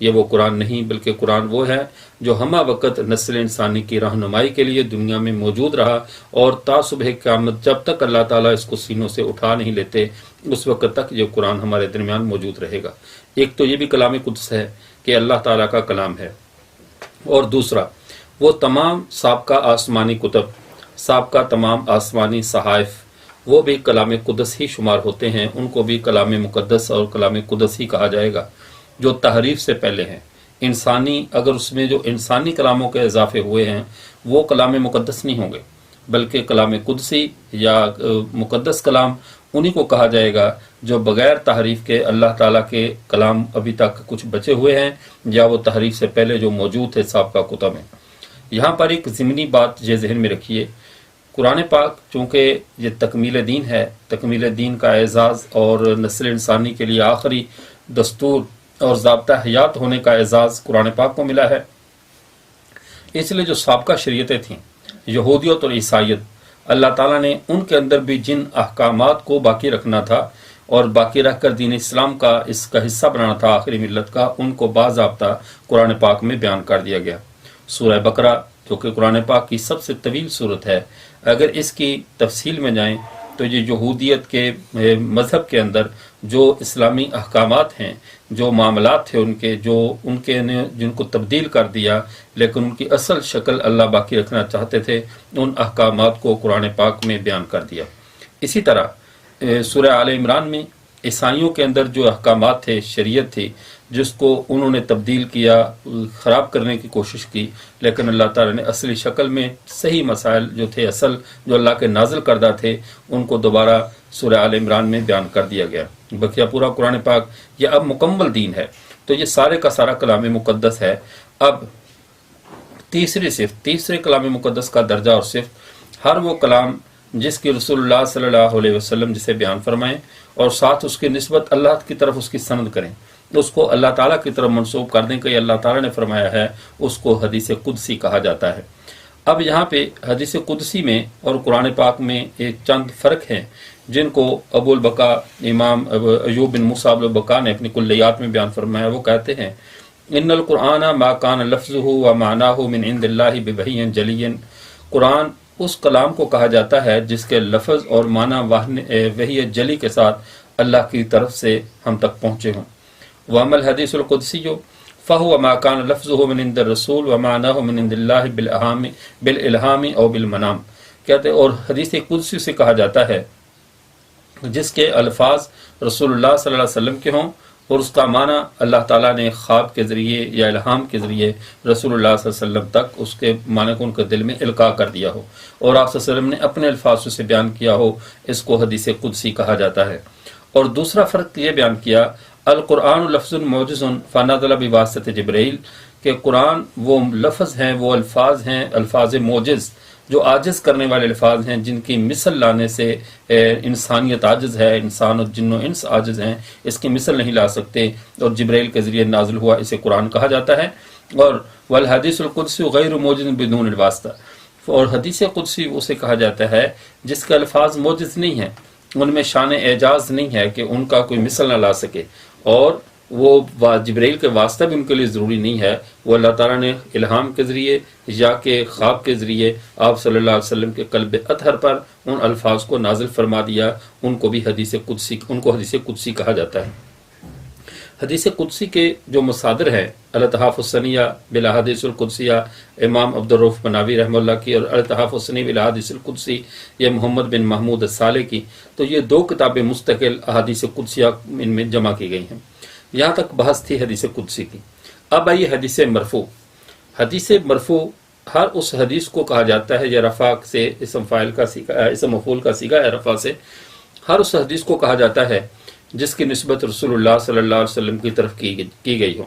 یہ وہ قرآن نہیں، بلکہ قرآن وہ ہے جو ہمہ وقت نسل انسانی کی رہنمائی کے لیے دنیا میں موجود رہا، اور تا صبح قیامت جب تک اللہ تعالیٰ اس کو سینوں سے اٹھا نہیں لیتے اس وقت تک یہ قرآن ہمارے درمیان موجود رہے گا۔ ایک تو یہ بھی کلام قدس ہے کہ اللہ تعالیٰ کا کلام ہے، اور دوسرا وہ تمام سابقہ آسمانی کتب، سابقہ تمام آسمانی صحائف، وہ بھی کلام قدس ہی شمار ہوتے ہیں، ان کو بھی کلام مقدس اور کلام قدس ہی کہا جائے گا، جو تحریف سے پہلے ہیں۔ انسانی، اگر اس میں جو انسانی کلاموں کے اضافے ہوئے ہیں وہ کلام مقدس نہیں ہوں گے، بلکہ کلام قدسی یا مقدس کلام انہی کو کہا جائے گا جو بغیر تحریف کے اللہ تعالیٰ کے کلام ابھی تک کچھ بچے ہوئے ہیں، یا وہ تحریف سے پہلے جو موجود تھے سابقہ کتب میں۔ یہاں پر ایک ضمنی بات یہ ذہن میں رکھیے، قرآن پاک چونکہ یہ تکمیل دین ہے، تکمیل دین کا اعزاز اور نسل انسانی کے لیے آخری دستور اور ضابطہ حیات ہونے کا اعزاز قرآن پاک کو ملا ہے، اس لیے جو سابقہ شریعتیں تھیں، یہودیت اور عیسائیت، اللہ تعالیٰ نے ان کے اندر بھی جن احکامات کو باقی رکھنا تھا اور باقی رکھ کر دین اسلام کا اس کا حصہ بنانا تھا آخری ملت کا، ان کو باضابطہ قرآن پاک میں بیان کر دیا گیا۔ سورہ بقرہ جو کہ قرآن پاک کی سب سے طویل صورت ہے، اگر اس کی تفصیل میں جائیں تو یہ یہودیت کے مذہب کے اندر جو اسلامی احکامات ہیں، جو معاملات تھے ان کے جن کو تبدیل کر دیا، لیکن ان کی اصل شکل اللہ باقی رکھنا چاہتے تھے، ان احکامات کو قرآن پاک میں بیان کر دیا۔ اسی طرح سورہ آل عمران میں عیسائیوں کے اندر جو احکامات تھے، شریعت تھی، جس کو انہوں نے تبدیل کیا، خراب کرنے کی کوشش کی، لیکن اللہ تعالیٰ نے اصلی شکل میں صحیح مسائل جو تھے، اصل جو اللہ کے نازل کردہ تھے، ان کو دوبارہ سورہ آل عمران میں بیان کر دیا گیا۔ بقیہ پورا قرآن پاک یہ اب مکمل دین ہے، تو یہ سارے کا سارا کلام مقدس ہے۔ اب تیسرے کلام مقدس کا درجہ اور صفت، ہر وہ کلام جس کی رسول اللہ صلی اللہ علیہ وسلم جسے بیان فرمائیں اور ساتھ اس کی نسبت اللہ کی طرف اس کی سند کریں، اس کو اللہ تعالیٰ کی طرف منسوب کر دیں کہ یہ اللہ تعالیٰ نے فرمایا ہے، اس کو حدیث قدسی کہا جاتا ہے۔ اب یہاں پہ حدیث قدسی میں اور قرآن پاک میں ایک چند فرق ہیں جن کو ابو البقا امام ایوب بن موسیٰ ابو البقا نے اپنی کلیات میں بیان فرمایا۔ وہ کہتے ہیں ان القرآن ما کان لفظہ و معناہ من عند اللہ بوحی جلی، قرآن اس کلام کو کہا جاتا ہے جس کے لفظ اور معنی وحی جلی کے ساتھ اللہ کی طرف سے ہم تک پہنچے ہوں۔ وَأَمَّا الْحَدِيثُ الْقُدْسِيُّ فَهُوَ مَا كَانَ لَفْظُهُ مِنْ عِنْدِ الرَّسُولِ وَمَعْنَاهُ مِنْ عِنْدِ اللَّهِ بِالْإِلْهَامِ أَوْ بِالْمَنَامِ، کہتے ہیں اور حدیث قدسی سے کہا جاتا ہے جس کے الفاظ رسول اللہ صلی اللہ علیہ وسلم کے ہوں اور اس کا معنی اللہ تعالیٰ نے خواب کے ذریعے یا الہام کے ذریعے رسول اللہ صلی اللہ علیہ وسلم تک اس کے معنی کو ان کے دل میں القاء کر دیا ہو، اور آپ صلی اللہ علیہ وسلم نے اپنے الفاظ سے بیان کیا ہو، اس کو حدیث قدسی کہا جاتا ہے۔ اور دوسرا فرق یہ بیان کیا القرآن لفظ معجز فنزل بواسطہ جبرائیل، کہ قرآن وہ لفظ ہیں، وہ الفاظ ہیں، الفاظ معجز جو عاجز کرنے والے الفاظ ہیں، جن کی مثل لانے سے انسانیت عاجز ہے، انسان اور جن و انس عاجز ہیں، اس کی مثل نہیں لا سکتے، اور جبرائیل کے ذریعے نازل ہوا، اسے قرآن کہا جاتا ہے۔ اور والحدیث القدسی غیر موجز بدون الواسطہ، اور حدیث قدسی اسے کہا جاتا ہے جس کے الفاظ موجز نہیں ہیں، ان میں شان اعجاز نہیں ہے کہ ان کا کوئی مثل نہ لا سکے، اور وہ جبرائیل کے واسطہ بھی ان کے لیے ضروری نہیں ہے، وہ اللہ تعالیٰ نے الہام کے ذریعے یا کہ خواب کے ذریعے آپ صلی اللہ علیہ وسلم کے قلب اطہر پر ان الفاظ کو نازل فرما دیا، ان کو حدیث قدسی کہا جاتا ہے۔ حدیث قدسی کے جو مصادر ہیں، التحاف الثنیہ بالاحادیث القدسیہ امام عبدالرؤف بناوی رحمہ اللہ کی، اور التحاف الثنیہ بالاحادیث القدسی یہ محمد بن محمود الصالح کی، تو یہ دو کتابیں مستقل احادیث قدسیہ ان میں جمع کی گئی ہیں۔ یہاں تک بحث تھی حدیث قدسی کی۔ اب آئیے حدیث مرفوع۔ حدیث مرفوع ہر اس حدیث کو کہا جاتا ہے، یا رفع سے اسم مفعول کا صیغہ ہے، رفع سے ہر اس حدیث کو کہا جاتا ہے جس کی نسبت رسول اللہ صلی اللہ علیہ وسلم کی طرف کی گئی ہو۔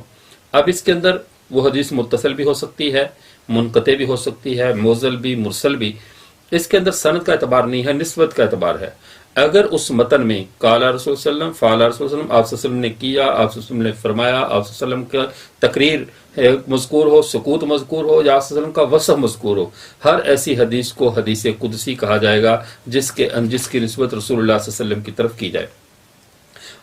اب اس کے اندر وہ حدیث متصل بھی ہو سکتی ہے، منقطع بھی ہو سکتی ہے، موصل بھی، مرسل بھی، اس کے اندر سند کا اعتبار نہیں ہے، نسبت کا اعتبار ہے۔ اگر اس متن میں قال رسول صلی اللہ علیہ وسلم، فعل رسول صلی اللہ علیہ وسلم، آپ صلی اللہ علیہ وسلم نے کیا، آپ صلی اللہ علیہ وسلم نے فرمایا، آپ صلی اللہ علیہ وسلم کا تقریر مذکور ہو، سکوت مذکور ہو، یا آپ صلی اللہ علیہ وسلم کا وصف مذکور ہو، ہر ایسی حدیث کو حدیث قدسی کہا جائے گا جس کی نسبت رسول اللہ صلی اللہ علیہ وسلم کی طرف کی جائے۔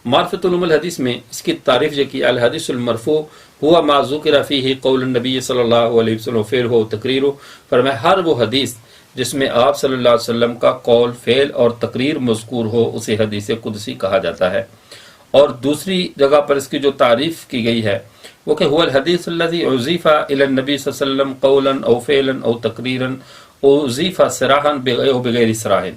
معرفت علوم الحدیث میں اس کی تعریف یہ کی الحدیث المرفوع ہوا ما ذکر فیہ قول النبی صلی اللہ علیہ وسلم فعلہ و تقریرہ، فرمایا ہر وہ حدیث جس میں آپ صلی اللہ علیہ وسلم کا قول، فعل اور تقریر مذکور ہو اسے حدیث قدسی کہا جاتا ہے۔ اور دوسری جگہ پر اس کی جو تعریف کی گئی ہے وہ کہ هو الحدیث الذی اضیف الی النبی صلی اللہ علیہ وسلم قولا او فعلا او تقریرا اضیف صراحا بغیر صراح،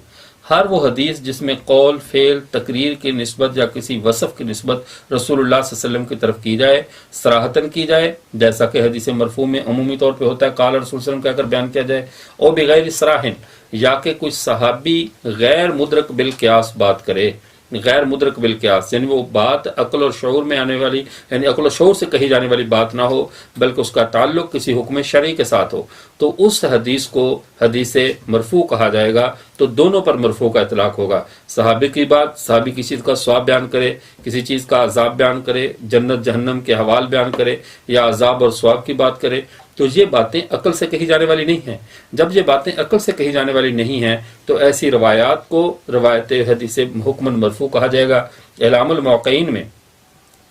ہر وہ حدیث جس میں قول، فعل، تقریر کی نسبت یا کسی وصف کی نسبت رسول اللہ صلی اللہ علیہ وسلم کی طرف کی جائے، صراحتاً کی جائے، جیسا کہ حدیث مرفوع میں عمومی طور پہ ہوتا ہے قال رسول اللہ علیہ وسلم کہہ کر بیان کیا جائے، اور بغیر صراح، یا کہ کوئی صحابی غیر مدرک بالقیاس بات کرے، غیر مدرک بالقیاس یعنی وہ بات عقل اور شعور میں آنے والی، یعنی عقل و شعور سے کہی جانے والی بات نہ ہو بلکہ اس کا تعلق کسی حکم شرعی کے ساتھ ہو، تو اس حدیث کو حدیث مرفوع کہا جائے گا۔ تو دونوں پر مرفوع کا اطلاق ہوگا، صحابی کی بات، صحابی کسی چیز کا ثواب بیان کرے، کسی چیز کا عذاب بیان کرے، جنت جہنم کے حوال بیان کرے یا عذاب اور ثواب کی بات کرے، تو یہ باتیں عقل سے کہی جانے والی نہیں ہیں۔ جب یہ باتیں عقل سے کہی جانے والی نہیں ہیں تو ایسی روایات کو روایت حدیث حکمن مرفوع کہا جائے گا۔ اعلام الموقعین میں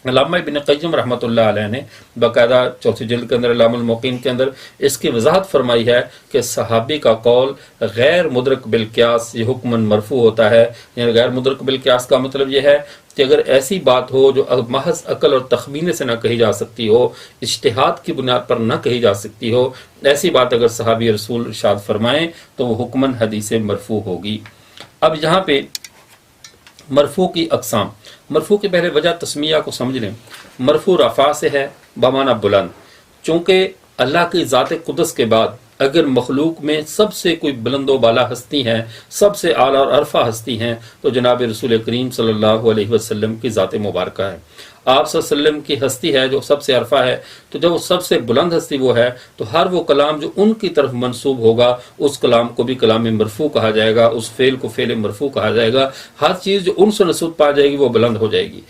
علامہ ابن قیم رحمۃ اللہ علیہ نے باقاعدہ چوتھی جلد کے اندر اعلام الموقعین کے اندر اس کی وضاحت فرمائی ہے کہ صحابی کا قول غیر مدرک بالقیاس یہ حکمن مرفوع ہوتا ہے۔ یعنی غیر مدرک بالقیاس کا مطلب یہ ہے کہ اگر ایسی بات ہو جو محض عقل اور تخمینے سے نہ کہی جا سکتی ہو، اجتہاد کی بنیاد پر نہ کہی جا سکتی ہو، ایسی بات اگر صحابی رسول ارشاد فرمائیں تو وہ حکمن حدیث مرفوع ہوگی۔ اب یہاں پہ مرفوع کی اقسام، مرفوع کی پہلے وجہ تسمیہ کو سمجھ لیں۔ مرفوع رفع سے ہے بمعنی بلند، چونکہ اللہ کی ذات قدس کے بعد اگر مخلوق میں سب سے کوئی بلند و بالا ہستی ہے، سب سے اعلیٰ اور عرفہ ہستی ہیں تو جناب رسول کریم صلی اللہ علیہ وسلم کی ذات مبارکہ ہے۔ آپ صلی اللہ علیہ وسلم کی ہستی ہے جو سب سے عرفہ ہے، تو جب وہ سب سے بلند ہستی وہ ہے تو ہر وہ کلام جو ان کی طرف منسوب ہوگا اس کلام کو بھی کلام مرفوع کہا جائے گا، اس فعل کو فعل مرفوع کہا جائے گا۔ ہر چیز جو ان سے نسبت پا جائے گی وہ بلند ہو جائے گی۔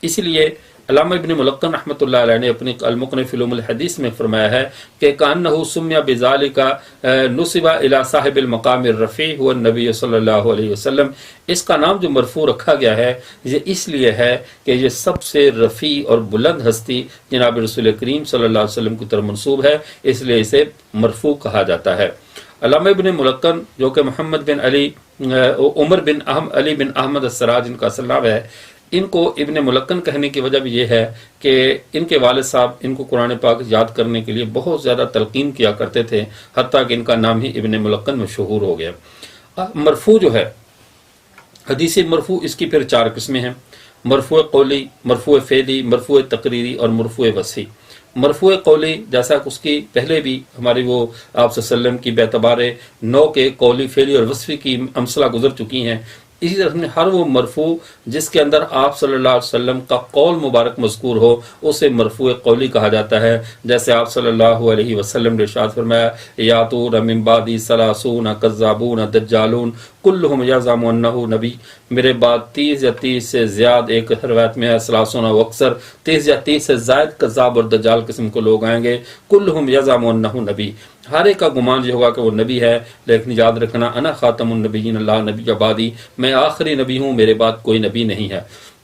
اسی لیے علامہ ابن ملقن رحمۃ اللہ علیہ نے اپنی المقنع فی علوم الحدیث میں فرمایا ہے کہ کأنہ سمی بذالک نسب الی صاحب المقام الرفیع هو النبی صلی اللہ علیہ وسلم، اس کا نام جو مرفوع رکھا گیا ہے یہ اس لیے ہے کہ یہ سب سے رفیع اور بلند ہستی جناب رسول کریم صلی اللہ علیہ وسلم کی طرف منسوب ہے، اس لیے اسے مرفوع کہا جاتا ہے۔ علامہ ابن ملقن جو کہ محمد بن علی عمر بن علی بن احمد السراج ان کا اصل نام ہے، ان کو ابن ملقن کہنے کی وجہ بھی یہ ہے کہ ان کے والد صاحب ان کو قرآن پاک یاد کرنے کے لیے بہت زیادہ تلقین کیا کرتے تھے، حتیٰ کہ ان کا نام ہی ابن ملقن مشہور ہو گیا۔ مرفوع جو ہے حدیث مرفوع، اس کی پھر 4 قسمیں ہیں: مرفوع قولی، مرفوع فعلی، مرفوع تقریری اور مرفوع وصفی۔ مرفوع قولی جیسا کہ اس کی پہلے بھی ہماری وہ آپ صلی اللہ علیہ وسلم کی بیعتبار نو کے قولی، فعلی اور وصفی کی امثلہ گزر چکی ہیں۔ اسی طرح ہر وہ مرفوع جس کے اندر آپ صلی اللہ علیہ وسلم کا قول مبارک مذکور ہو اسے مرفوع قولی کہا جاتا ہے۔ جیسے آپ صلی اللہ علیہ وسلم نے ارشاد فرمایا یاتون من بعدی ثلاثون کذابون دجالون کلہم یزعم انہ نبی، میرے بعد 30 یا 30 سے زیادہ، ایک روایت میں ہے 30 و اکثر 30 یا 30 سے زائد کذاب اور دجال قسم کے لوگ آئیں گے، کلہم یزعم انہ نبی، ہر ایک کا گمان یہ ہوگا کہ وہ نبی ہے، لیکن یاد رکھنا انا خاتم النبیین لا نبی بعدی، میں آخری نبی ہوں، میرے بعد کوئی نبی نہیں ہے۔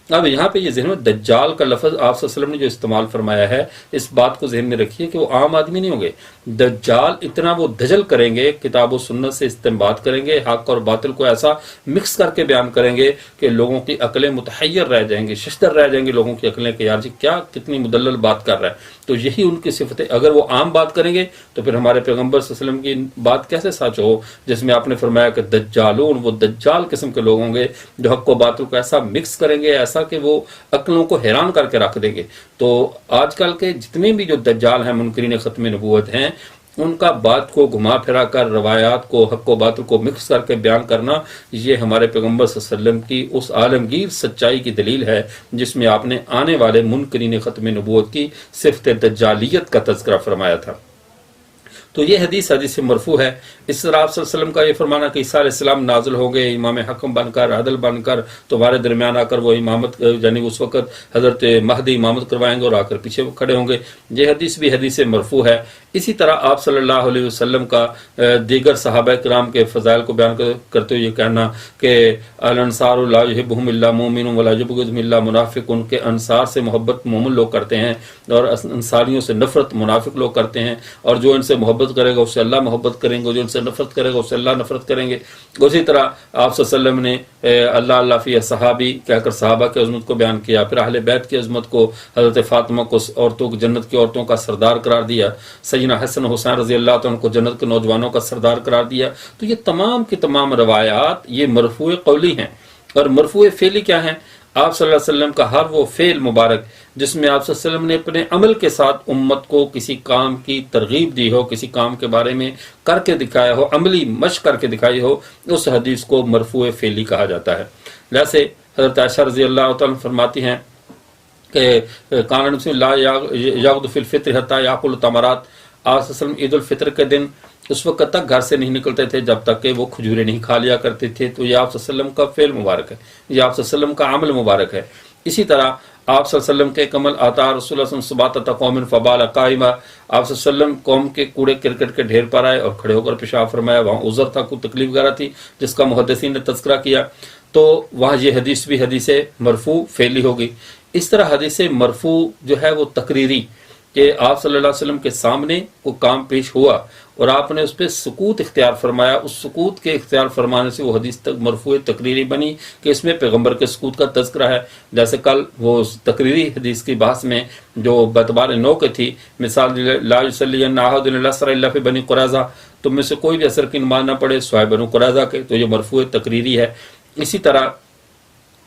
اب یہاں پہ یہ ذہن میں دجال کا لفظ آپ صلی اللہ علیہ وسلم نے جو استعمال فرمایا ہے، اس بات کو ذہن میں رکھیے کہ وہ عام آدمی نہیں ہوں گے۔ دجال اتنا وہ دجل کریں گے، کتاب و سنت سے استنباط کریں گے، حق اور باطل کو ایسا مکس کر کے بیان کریں گے کہ لوگوں کی عقلیں متحیر رہ جائیں گے، ششدر رہ جائیں گے لوگوں کی عقلیں کہ یار جی کیا کتنی مدلل بات کر رہا ہے۔ تو یہی ان کی صفت ہے۔ اگر وہ عام بات کریں گے تو پھر ہمارے پیغمبر صلی اللہ علیہ وسلم کی بات کیسے سچ ہو جس میں آپ نے فرمایا کہ دجالون، وہ دجال قسم کے لوگ ہوں گے جو حق و باطل کو ایسا مکس کریں گے، ایسا کہ وہ عقلوں کو حیران کر کے رکھ دیں گے۔ تو آج کل کے جتنے بھی جو دجال ہیں، منکرین ختم نبوت ہیں، ان کا بات کو گھما پھرا کر، روایات کو، حق و باطل کو مکس کر کے بیان کرنا، یہ ہمارے پیغمبر صلی اللہ علیہ وسلم کی اس عالمگیر سچائی کی دلیل ہے جس میں آپ نے آنے والے منکرین ختم نبوت کی صفت دجالیت کا تذکرہ فرمایا تھا۔ تو یہ حدیث مرفوع ہے۔ اس طرح آپ صلی اللہ علیہ وسلم کا یہ فرمانا کہ عیسیٰ علیہ السلام نازل ہوں گے امام حکم بن کر، عدل بن کر، تمہارے درمیان آ کر وہ امامت، یعنی اس وقت حضرت مہدی امامت کروائیں گے اور آ کر پیچھے وہ کھڑے ہوں گے، یہ حدیث بھی حدیث مرفوع ہے۔ اسی طرح آپ صلی اللہ علیہ وسلم کا دیگر صحابہ کرام کے فضائل کو بیان کرتے ہوئے یہ کہنا کہ الانصار لا یحبہم الا مومن ولا یبغضہم الا منافق، ان کے انصار سے محبت مومن لوگ کرتے ہیں اور انصاریوں سے نفرت منافق لوگ کرتے ہیں، اور جو ان سے محبت کرے گا اس سے اللہ محبت کریں گے، جو ان سے نفرت کرے گا اس سے اللہ نفرت کریں گے۔ اسی طرح آپ صلی اللہ علیہ وسلم نے اللہ اللہ فی صحابی کہہ کر صحابہ کی عظمت کو بیان کیا، پھر اہل بیت کی عظمت کو، حضرت فاطمہ کو عورتوں کو جنت کی عورتوں کا سردار قرار دیا، سیدنا حسن حسین رضی اللہ عنہ کو جنت کے نوجوانوں کا سردار قرار دیا۔ تو یہ تمام کی تمام روایات یہ مرفوع قولی ہیں۔ اور مرفوع فعلی کیا ہیں؟ آپ صلی اللہ علیہ وسلم کا ہر وہ فعل مبارک جس میں آپ صلی اللہ علیہ وسلم نے اپنے عمل کے ساتھ امت کو کسی کام کی ترغیب دی ہو، کسی کام کے بارے میں کر کے دکھایا ہو، عملی مشق کر کے دکھائی ہو، اس حدیث کو مرفوع فعلی کہا جاتا ہے۔ جیسے حضرت عائشہ رضی اللہ تعالیٰ فرماتی ہیں کہ کان رسول اللہ یغدو فی الفطر حتی یاکل تمرات، آپ صلی اللہ علیہ وسلم عید الفطر کے دن اس وقت تک گھر سے نہیں نکلتے تھے جب تک کہ وہ کھجوریں نہیں کھا لیا کرتے تھے۔ تو یہ آپ صلی اللہ علیہ وسلم کا فعل مبارک ہے، یہ آپ صلی اللہ علیہ وسلم کا عمل مبارک ہے۔ اسی طرح آپ صلی اللہ علیہ وسلم کے کمل آتا رسول اللہ صلی اللہ علیہ وسلم قوم فبال قائمہ، آپ صلی اللہ علیہ وسلم قوم کے کوڑے کرکٹ کے ڈھیر پر آئے اور کھڑے ہو کر پیشاب فرمایا، وہاں عذر تھا، کوئی تکلیف وغیرہ تھی جس کا محدثین نے تذکرہ کیا، تو وہاں یہ حدیث بھی حدیث مرفوع فعلی ہوگی۔ اس طرح حدیث مرفوع جو ہے وہ تقریری، کہ آپ صلی اللہ علیہ وسلم کے سامنے کوئی کام پیش ہوا اور آپ نے اس پہ سکوت اختیار فرمایا، اس سکوت کے اختیار فرمانے سے وہ حدیث تک مرفوع تقریری بنی کہ اس میں پیغمبر کے سکوت کا تذکرہ ہے۔ جیسے کل وہ تقریری حدیث کی بحث میں جو بتبار نو کے تھی، مثال لا یصلی احد العصر الا فی بنی قریظہ، تم میں سے کوئی بھی عصر کی نماز نہ پڑھے سوائے بنو قریظہ کے، تو یہ مرفوع تقریری ہے۔ اسی طرح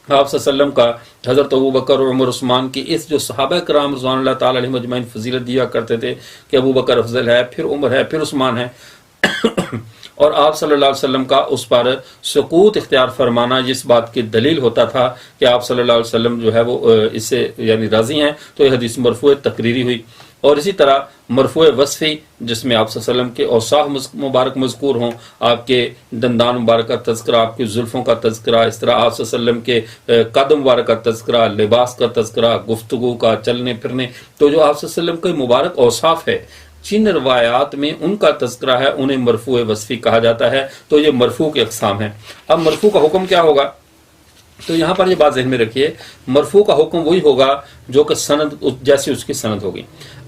آپ صلی اللہ علیہ وسلم کا حضرت ابوبکر اور عمر عثمان کی اس جو صحابہ کرام رضوان اللہ تعالی علیہم اجمعین فضیلت دیا کرتے تھے کہ ابوبکر افضل ہے، پھر عمر ہے، پھر عثمان ہے، اور آپ صلی اللہ علیہ وسلم کا اس پر سکوت اختیار فرمانا جس بات کی دلیل ہوتا تھا کہ آپ صلی اللہ علیہ وسلم جو ہے وہ اس سے یعنی راضی ہیں، تو یہ حدیث مرفوع تقریری ہوئی۔ اور اسی طرح مرفوع وصفی جس میں آپ صلی اللہ علیہ وسلم کے اوصاف مبارک مذکور ہوں، آپ کے دندان مبارک کا تذکرہ، آپ کی زلفوں کا تذکرہ، اس طرح آپ صلی اللہ علیہ وسلم کے قد مبارک کا تذکرہ، لباس کا تذکرہ، گفتگو کا، چلنے پھرنے، تو جو آپ صلی اللہ علیہ وسلم کے مبارک اوصاف ہے جن روایات میں ان کا تذکرہ ہے انہیں مرفوع وصفی کہا جاتا ہے۔ تو یہ مرفوع کے اقسام ہیں۔ اب مرفوع کا حکم کیا ہوگا؟ تو یہاں پر یہ بات ذہن میں رکھیے، مرفوع کا حکم وہی ہوگا جو کہ سند جیسی اس کی سند ہوگی۔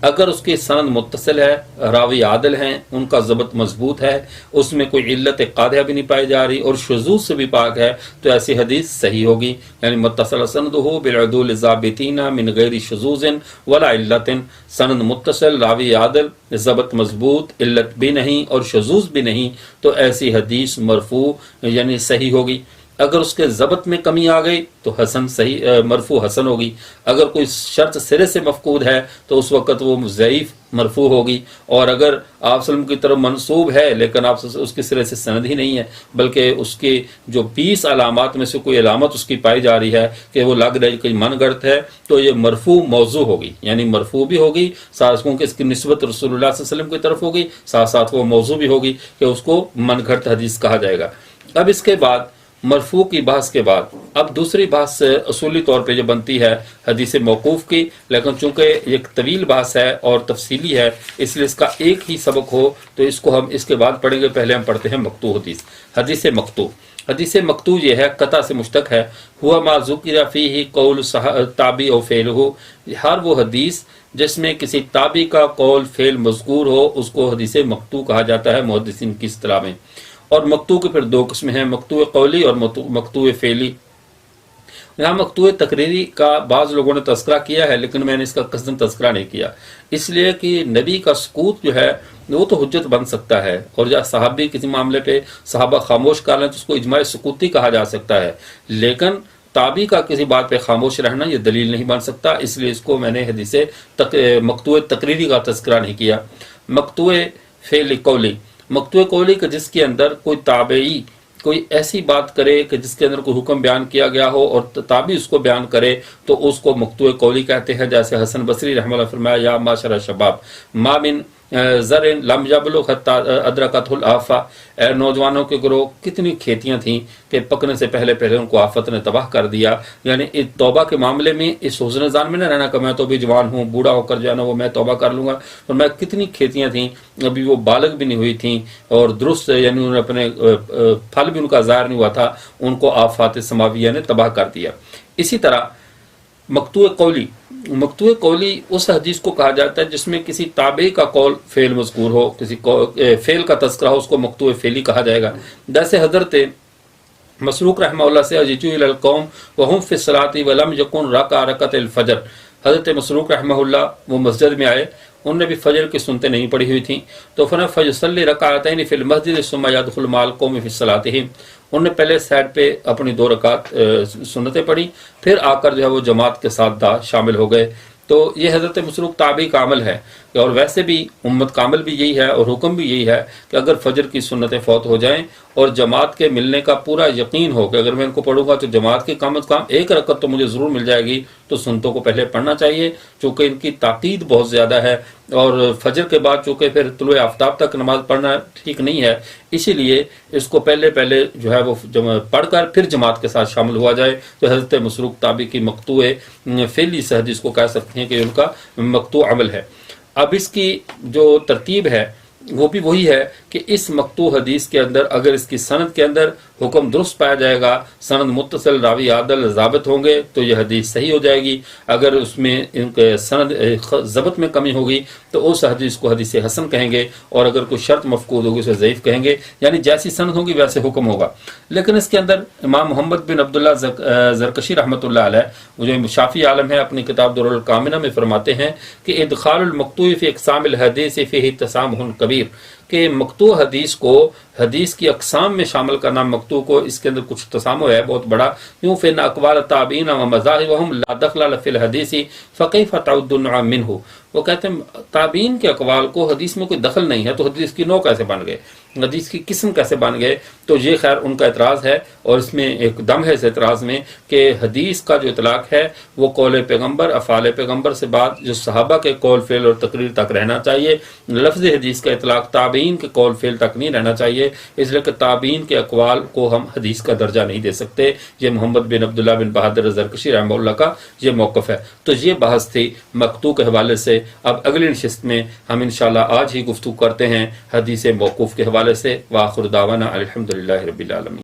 اگر اس کی سند متصل ہے، راوی عادل ہیں، ان کا ضبط مضبوط ہے، اس میں کوئی علت قادحہ بھی نہیں پائی جا رہی اور شذوذ سے بھی پاک ہے، تو ایسی حدیث صحیح ہوگی۔ یعنی متصل سندہ بالعدول الضابطین من غیر شذوذ ولا علت، سند متصل، راوی عادل، ضبط مضبوط، علت بھی نہیں اور شذوذ بھی نہیں، تو ایسی حدیث مرفوع یعنی صحیح ہوگی۔ اگر اس کے ضبط میں کمی آ گئی تو حسن صحیح مرفوع حسن ہوگی۔ اگر کوئی شرط سرے سے مفقود ہے تو اس وقت وہ ضعیف مرفوع ہوگی۔ اور اگر آپ وسلم کی طرف منسوب ہے لیکن آپ اس کے سرے سے سند ہی نہیں ہے، بلکہ اس کے جو 20 علامات میں سے کوئی علامت اس کی پائی جا رہی ہے کہ وہ لگ رہی کہ من گڑت ہے، تو یہ مرفوع موضوع ہوگی، یعنی مرفوع بھی ہوگی ساتھ کہ اس کی نسبت رسول اللہ صلی اللہ علیہ وسلم کی طرف ہوگی، ساتھ ساتھ وہ موضوع بھی ہوگی کہ اس کو من گھڑت حدیث کہا جائے گا۔ اب اس کے بعد مرفوع کی بحث کے بعد اب دوسری بحث اصولی طور پہ جو بنتی ہے حدیث موقوف کی، لیکن چونکہ ایک طویل بحث ہے اور تفصیلی ہے اس لیے اس کا ایک ہی سبق ہو تو اس کو ہم اس کے بعد پڑھیں گے۔ پہلے ہم پڑھتے ہیں مقطوع حدیث۔ حدیث مقطوع، حدیث مقطوع یہ ہے، قطع سے مشتق ہے، ہوا ما ذکر فیہ قول تابع او فعلہ، ہر وہ حدیث جس میں کسی تابع کا قول فعل مذکور ہو اس کو حدیث مقطوع کہا جاتا ہے محدثین کی اصطلاح میں۔ اور مقطوع کے پھر دو قسم ہیں، مقطوع قولی اور مقطوع فعلی۔ یہاں مقطوع تقریری کا بعض لوگوں نے تذکرہ کیا ہے لیکن میں نے اس کا قصداً تذکرہ نہیں کیا، اس لیے کہ نبی کا سکوت جو ہے وہ تو حجت بن سکتا ہے، اور جب صحابی کسی معاملے پہ صحابہ خاموش کر لیں تو اس کو اجماع سکوتی کہا جا سکتا ہے، لیکن تابعی کا کسی بات پہ خاموش رہنا یہ دلیل نہیں بن سکتا، اس لیے اس کو میں نے حدیث مقطوع تقریری کا تذکرہ نہیں کیا۔ مقطوع فعلی قولی، مقطوع قولی کہ جس کے اندر کوئی تابعی کوئی ایسی بات کرے کہ جس کے اندر کوئی حکم بیان کیا گیا ہو اور تابعی اس کو بیان کرے تو اس کو مقطوع قولی کہتے ہیں۔ جیسے حسن بصری رحمہ اللہ فرمایا، یا معاشر شباب ما من زر لم یبلغ حتی ادرکتہ الآفہ، اے نوجوانوں کے گروہ کتنی کھیتیاں تھیں کہ پکنے سے پہلے پہلے ان کو آفت نے تباہ کر دیا۔ یعنی توبہ کے معاملے میں اس حسن زان میں نہ رہنا کہ میں تو بھی جوان ہوں، بوڑھا ہو کر جو ہے نا وہ میں توبہ کر لوں گا، اور میں کتنی کھیتیاں تھیں ابھی وہ بالغ بھی نہیں ہوئی تھیں اور درست یعنی انہوں نے اپنے پھل بھی ان کا ظاہر نہیں ہوا تھا، ان کو آفات سماویہ نے تباہ کر دیا۔ اسی طرح مقطوع قولی، مقطوع قولی اس حدیث کو کہا جاتا ہے جس میں کسی تابعی کا قول فعل مذکور ہو، کسی فعل کا تذکرہ ہو، اس کو مقطوع فعلی کہا جائے گا۔ جیسے حضرت مسروق رحمہ اللہ سے اجیتو الی القوم وہم فی الصلاۃ ولم یکن رکع رکعۃ الفجر، حضرت مسروق رحمہ اللہ وہ مسجد میں آئے، انہوں نے بھی فجر کی سنتیں نہیں پڑھی ہوئی تھیں، تو فرمایا فیصلی رکعتین فی المسجد ثم یدخل مع القوم فی صلاتہم، انہوں نے پہلے سائڈ پہ اپنی 2 رکعت سنتیں پڑھی، پھر آ کر جو ہے وہ جماعت کے ساتھ شامل ہو گئے۔ تو یہ حضرت مسروق تابعی کا عمل ہے، اور ویسے بھی امت کا عمل بھی یہی ہے اور حکم بھی یہی ہے کہ اگر فجر کی سنتیں فوت ہو جائیں اور جماعت کے ملنے کا پورا یقین ہو کہ اگر میں ان کو پڑھوں گا تو جماعت کی کم از کم 1 رکعت تو مجھے ضرور مل جائے گی، تو سنتوں کو پہلے پڑھنا چاہیے، چونکہ ان کی تاکید بہت زیادہ ہے، اور فجر کے بعد چونکہ پھر طلوع آفتاب تک نماز پڑھنا ٹھیک نہیں ہے، اسی لیے اس کو پہلے جو ہے وہ پڑھ کر پھر جماعت کے ساتھ شامل ہوا جائے۔ تو حضرت مسروق تابعی کی مقطوع فعلی سے حدیث کو کہہ سکتے ہیں کہ ان کا مقطوع عمل ہے۔ اب اس کی جو ترتیب ہے وہ بھی وہی ہے کہ اس مقطوع حدیث کے اندر اگر اس کی سند کے اندر حکم درست پایا جائے گا، سند متصل، راوی عادل ضابط ہوں گے تو یہ حدیث صحیح ہو جائے گی، اگر اس میں ان کے سند ضبط میں کمی ہوگی تو اس حدیث کو حدیث حسن کہیں گے، اور اگر کوئی شرط مفقود ہوگی اسے ضعیف کہیں گے، یعنی جیسی سند ہوگی ویسے حکم ہوگا۔ لیکن اس کے اندر امام محمد بن عبداللہ زرکشی رحمۃ اللہ علیہ، وہ جو شافی عالم ہے، اپنی کتاب درر الکامنہ میں فرماتے ہیں کہ ادخال المقطوع فی اقسام الحدیث فیہ تسامح کبیر، کہ مقطوع حدیث کو حدیث کی اقسام میں شامل کرنا، مقطوع کو، اس کے اندر کچھ تسامح ہے بہت بڑا، یوں فإن اقوال التابعین ومذاہبہم لا دخل فی الحدیث فکیف تعد منہ، وہ کہتے ہیں تابعین کے اقوال کو حدیث میں کوئی دخل نہیں ہے تو حدیث کی نوع کیسے بن گئے، حدیث کی قسم کیسے بن گئے؟ تو یہ خیر ان کا اعتراض ہے، اور اس میں ایک دم ہے اس اعتراض میں کہ حدیث کا جو اطلاق ہے وہ قول پیغمبر، افعال پیغمبر سے بعد جو صحابہ کے قول فعل اور تقریر تک رہنا چاہیے، لفظ حدیث کا اطلاق تابعین کے قول فعل تک نہیں رہنا چاہیے، اس لیے کہ تابعین کے اقوال کو ہم حدیث کا درجہ نہیں دے سکتے۔ یہ محمد بن عبداللہ بن بہادر زرکشی رحمہ اللہ کا یہ موقف ہے۔ تو یہ بحث تھی مقطوع کے حوالے سے۔ اب اگلی نشست میں ہم انشاءاللہ آج ہی گفتگو کرتے ہیں حدیث موقوف کے حوالے سے۔ وآخر دعوانا الحمدللہ رب العالمین۔